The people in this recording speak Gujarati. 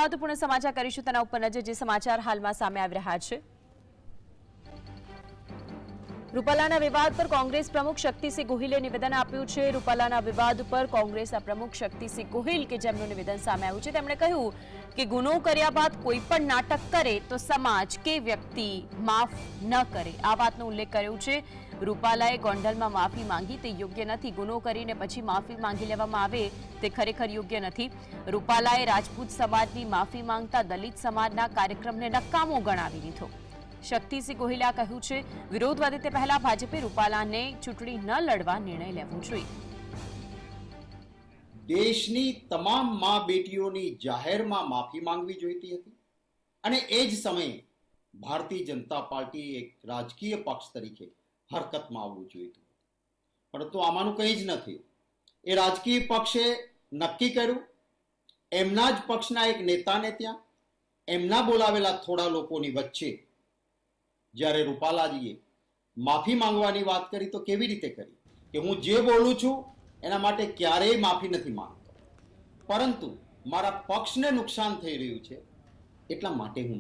મહત્વપૂર્ણ સમાચાર કરીશું તેના ઉપર નજર, જે સમાચાર હાલમાં સામે આવી રહ્યા છે। રૂપાલાના વિવાદ પર કોંગ્રેસ પ્રમુખ શક્તિસિંહ ગોહિલે નિવેદન આપ્યું છે। રૂપાલાના વિવાદ પર કોંગ્રેસના પ્રમુખ શક્તિસિંહ ગોહિલ કે જેમનું નિવેદન સામે આવ્યું છે, તેમણે કહ્યું કે ગુનો કર્યા બાદ કોઈ પણ નાટક કરે તો સમાજ કે વ્યક્તિ માફ ન કરે। આ વાતનો ઉલ્લેખ કર્યો છે। રૂપાલાએ ગોંડલમાં માફી માંગી તે યોગ્ય નથી। ગુનો કરીને પછી માફી માંગી લેવામાં આવે તે ખરેખર યોગ્ય નથી। રૂપાલાએ રાજપૂત સમાજની માફી માંગતા દલિત સમાજના કાર્યક્રમને નકામો ગણાવી દીધો। શક્તિસિંહ ગોહિલે કહ્યું છે, વિરોધ વધે તે પહેલા ભાજપે રૂપાલાને ચૂંટણી ન લડવા નિર્ણય લેવો જોઈએ। દેશની તમામ મા બેટીઓની જાહેરમાં માફી માંગવી જોઈતી હતી અને એ જ સમયે ભારતીય જનતા પાર્ટી એક રાજકીય પક્ષ તરીકે હરકતમાં આવવું જોઈતું, પરંતુ આમાંનું કંઈ જ નથી। એ રાજકીય પક્ષે નક્કી કર્યું, એમના જ પક્ષના એક નેતાને ત્યાં એમના બોલાવેલા થોડા લોકોની વચ્ચે જ્યારે રૂપાલાજીએ માફી માંગવાની વાત કરી તો કેવી રીતે કરી કે હું જે બોલું છું એના માટે ક્યારેય માફી નથી માંગતો, પરંતુ મારા પક્ષને નુકસાન થઈ રહ્યું છે એટલા માટે હું